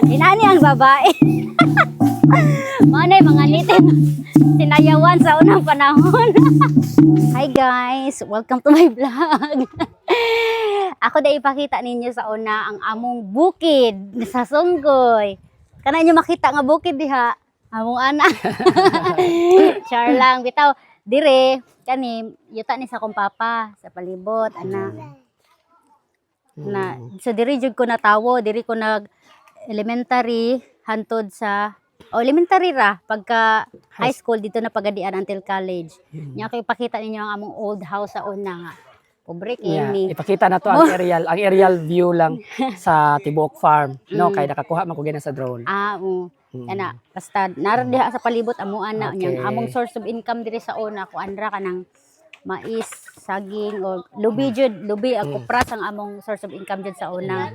Inani ang babae. Manay mga nitin sinayawan sa unang panahon. Hi guys, welcome to my vlog. Ako na ipakita ninyo sa una ang among bukid sa Sunggoy. Kana inyo makita nga bukid diha, among ana. Char lang bitaw dire kani yuta ni sa kong papa sa palibot ana. Na so diri jud ko natawo, diri ko nag elementary hantod sa elementary ra pagka high school dito na pagadian until college. Nya kay ipakita ninyo ang among old house sa una nga. Pobre kini. Ipakita na to ang aerial view lang sa Tibuok Farm, no, kay nakakuha man ko gina sa drone. Ana, basta naran diha sa palibot amo ana nya among source of income diri sa una ko andra kanang mais, saging o lubi ang kupras ang among source of income jud sa una.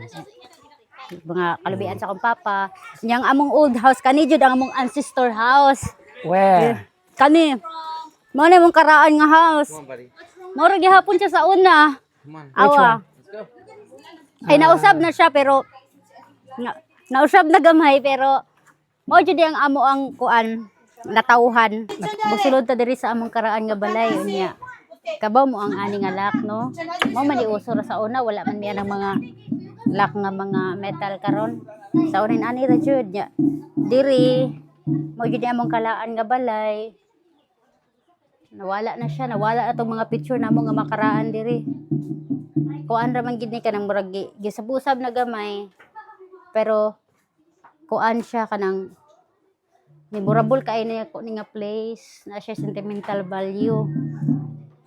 Mga kalubian sa akong papa. Yang among old house kani jud ang among ancestor house. Where? Kani. Mao na mong karaan nga house. Mao gihapon siya sa una. Awa. Ay nausab na siya pero nausab na gamay pero mao jud ang amo ang kuan natauhan. Busulod ta diri sa among karaan nga balay unya. Kabaw mo ang ani nga lock no. Mao man iuso ra sa una wala man miya ng mga lock nga mga metal karon. Sa unin ani ra jud nya. Diri mao jud among kalaan nga balay. Nawala na siya, nawala na tong mga picture namo nga makaraan diri. Kuan ra man gid ni kanang murag gisabusab na gamay. Pero kuan siya kanang memorable kay niya ko ni nga place, na siya sentimental value.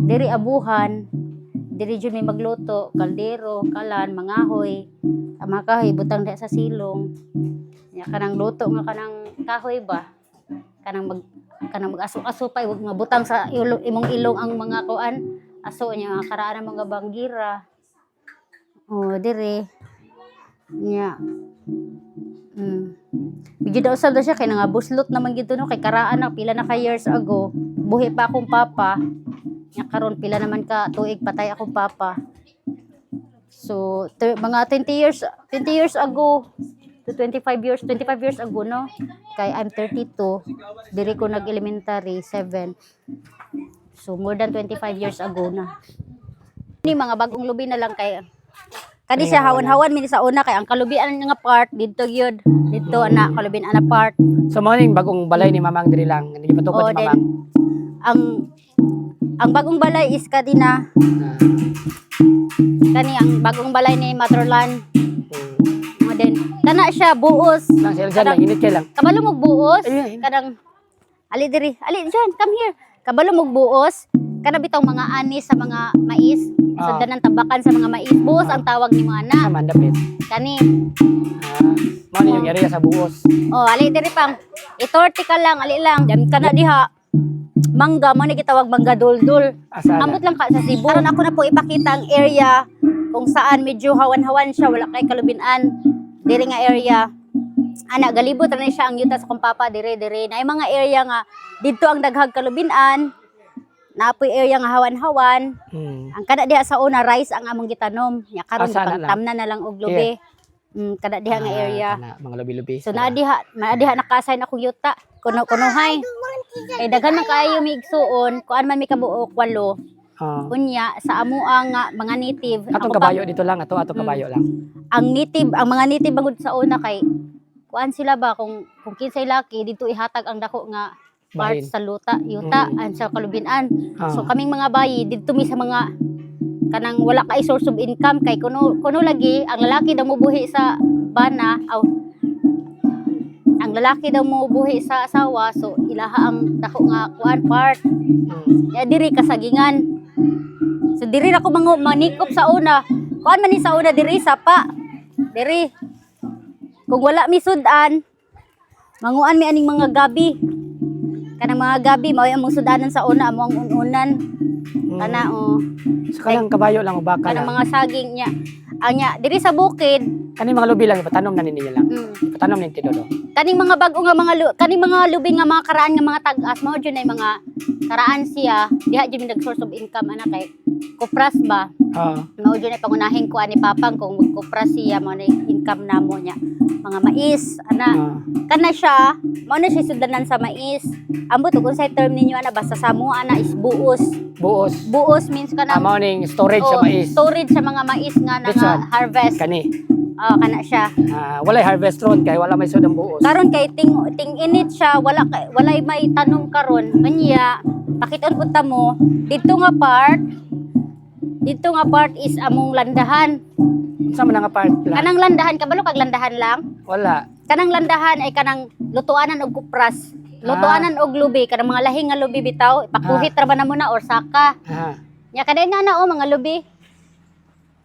Diri abuhan, diri jud may magluto, kaldero, kalan, mangahoy. Ang mga kahoy butang diha sa silong. Ya kanang luto nga kanang kahoy ba? Kanang mag-aso-aso pa wag mabutang sa imong ilong ang mga kuan. Aso nya karaan ang mga banggira. Diri. Nya. Bigyan daw sa siya kay nga buslot naman gito no kay karaan na pila na ka years ago. Buhi pa akong papa. Nya karon pila naman ka tuig patay akong papa. So mga 20 years ago to 25 years ago no. Kay I'm 32. Diri ko nag-elementary 7. So more than 25 years ago na. Ni mga bagong lubi na lang kay kadi siya hawan-hawan mini sa una kay ang kalubian nga part dito gyud. Dito ana kalubian ana part. So mao ning bagong balay ni Mamang diri lang. Hindi patukod ni Mamang. Ang bagong balay is kani ang bagong balay ni Motherland. Then kana siya buos. Lang sila lang init kay lang. Kabalo mo buos. Kadang ali diri. Ali diyan, come here. Kabalo mo buos. Kana bitong mga ani sa mga mais. Sundan ng tabakan sa mga mais. Buos ang tawag ni mga ana. Naman dapit. Kani. Mao ni yung area sa buos. Ali diri pang. Itorti ka lang, ali lang. Diyan kana diha. Mangga mo ni gitawag mangga duldul. Amot lang ka sa Cebu. Karon ako na po ipakita ang area kung saan medyo hawan-hawan siya, wala kay kalubinan. Diri nga area. Ana galibot ra ni siya ang yuta sa kong papa dire. Na ay mga area nga didto ang daghag kalubinan. Naapoy area nga hawan-hawan. Ang kada diha sa una rice ang among gitanom. Nya karon pagtamna na lang og lubi. Kada diha nga area. Mga lubi-lubi. So naa diha naka-assign akong yuta. Kuno-kunuhay. Kay daghan man kaayo miigsuon, kuan man mi kabuok 8. Kunya sa amo ang mga native. Atong kabayo dito lang, ato kabayo lang. Ang mga native bangod sa una kay kuan sila ba kung kinsay laki dito ihatag ang dako nga parts sa yuta sa kalubinan. So kaming mga bayi dito mi sa mga kanang wala kay source of income kay kuno lagi ang lalaki daw mobuhi sa bana ang lalaki daw mobuhi sa asawa so ilaha ang dako nga kuan part. Diri kasagingan. So diri ra ko manikop sa una. Kuan man ni sa una diri sapa. Diri. Kung wala mi sudan, manguan mi aning mga gabi. Kanang mga gabi mao among sudanan sa una amo ang ununan. Kana So kanang kabayo lang o baka kanang mga saging nya. Anya diri sa bukid Kani mga lubi lang ipatanom na ninyo lang. Ipatanom ni Tidolo. Kaning mga bago nga kaning mga lubi nga mga karaan nga mga tag-as mao jud ay mga karaan siya diha jud nag source of income ana kay kupras ba. Mao jud ay pangunahing kuan ni papang kung magkupras siya mao na income namo niya. Mga mais ana. Kana siya mao na siya sudanan sa mais. Ambot ug unsay term ninyo ana basta sa mo ana is buos. Buos means kana mao ning storage sa mais. Storage sa mga mais nga na harvest. Kani. Kana siya. Walay harvest ron kay wala may sudang buos. Karon kay ting init siya, walay may tanom karon. Kanya pakiton punta mo dito nga part is among landahan. Sa man nga part lang. Kanang landahan kabalo kag landahan lang? Wala. Kanang landahan ay kanang lutuanan og kupras. Lutuanan og lubi kanang mga lahing nga lubi bitaw, ipakuhit ra ba na muna or saka. Nya kada na mga lubi.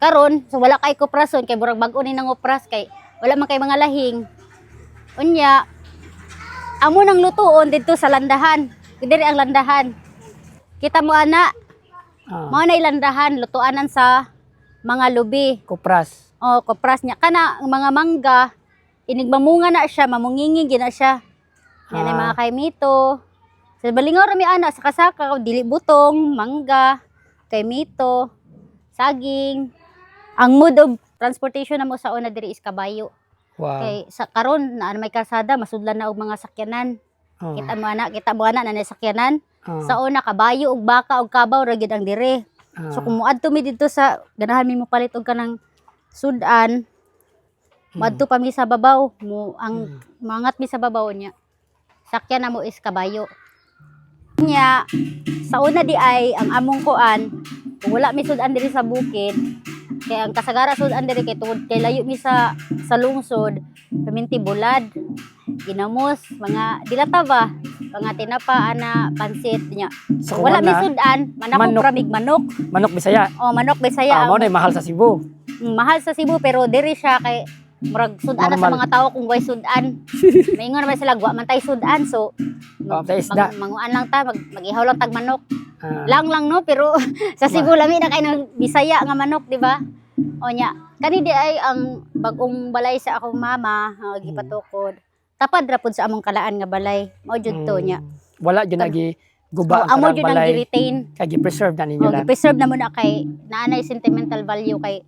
Karon so wala kay kuprason kay burag bag-o ni nang upras kay wala man kay mga lahing. Unya amo nang lutuon didto sa landahan. Diri ang landahan. Kita mo ana. Mao na ilandahan lutuanan sa mga lubi. Kupras. Kupras niya kana ang mga mangga inigmamunga na siya, mamungingig na siya. Yan ay mga kaymito. Sa balingaw rami ana sa kasaka dili butong, mangga, kaymito, saging. Ang mode of transportation na mo sa una diri is kabayo. Wow. Kay sa karon na may kalsada masudlan na og mga sakyanan. Kita mo ana na sakyanan. Sa una kabayo ug baka ug kabaw ra gyud ang dire. So kung muadto mi didto sa ganahan mi mo palit og kanang sudan. Muadto pa mi sa babaw, ang mangat mi sa babaw niya. Sakyan na mo is kabayo. Nya sa una di ay ang among kuan kung wala mi sudan diri sa bukid. Kaya ang kasagara sudan diri kay tungod kay layo mi sa lungsod, paminti bulad, ginamos, mga dilata ba, mga tinapa ana pansit niya. So, wala mi sudan, manok ramig manok. Manok Bisaya. Manok Bisaya. Mao na mahal sa Cebu. Mahal sa Cebu pero diri siya kay murag sudan na sa mga tao kung way sudan. Maingon naman sila wa man tay sudan so manguan lang ta mag-ihaw lang tag manok. Lang no pero sa Cebu lami na kay ng Bisaya nga manok, di ba? O nya, kani di ay ang bagong balay sa akong mama, gipatukod. Tapad ra pud sa among kalaan nga balay. Mao jud to nya. Wala jud nagi guba ang amo jud nang gi-retain. Kay gi-preserve na ninyo lang. Gi-preserve na mo na kay naanay sentimental value kay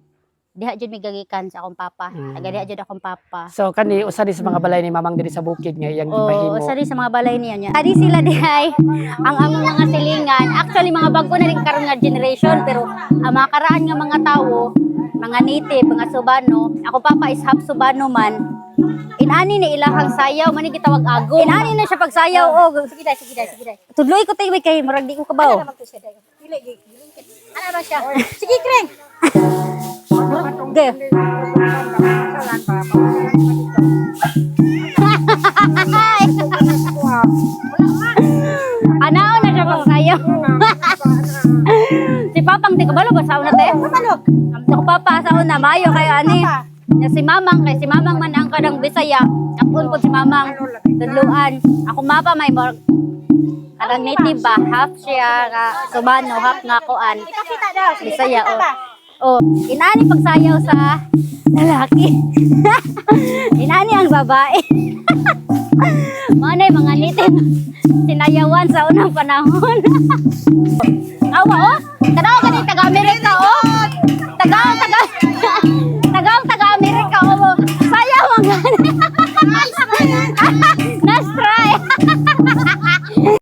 diha jud migagikan sa akong papa. Taga diha jud akong papa. So kani usa di sa mga balay ni mamang diri sa bukid nga iyang gipahimo. Usa di sa mga balay niya. Adi sila dihay ang among mga silingan. Actually mga bago na rin karon nga generation pero ang mga karaan nga mga tawo, mga native, mga Subano. Ako papa is half Subano man. Inani ni ilahang sayaw man gitawag agong. Inani na siya pag sayaw. Sige dai. Tudloy ko tay kay murag di ko kabaw. Ana ba siya? Sige kreng. Ge. Anao na siya pag sayaw. Si Papang di kabalo ba sa una te? Si Papa sa una mayo kay ani. Si Mamang man ang kadang Bisaya. Kapun po si Mamang tudluan. Ako mapa may kadang native ba, half siya nga Subano, half nga kuan. Bisaya inani pagsayaw sa lalaki. Inani ang babae. Manay mga native sinayawan sa unang panahon. Awa Kadaw ka ni taga Amerika Taga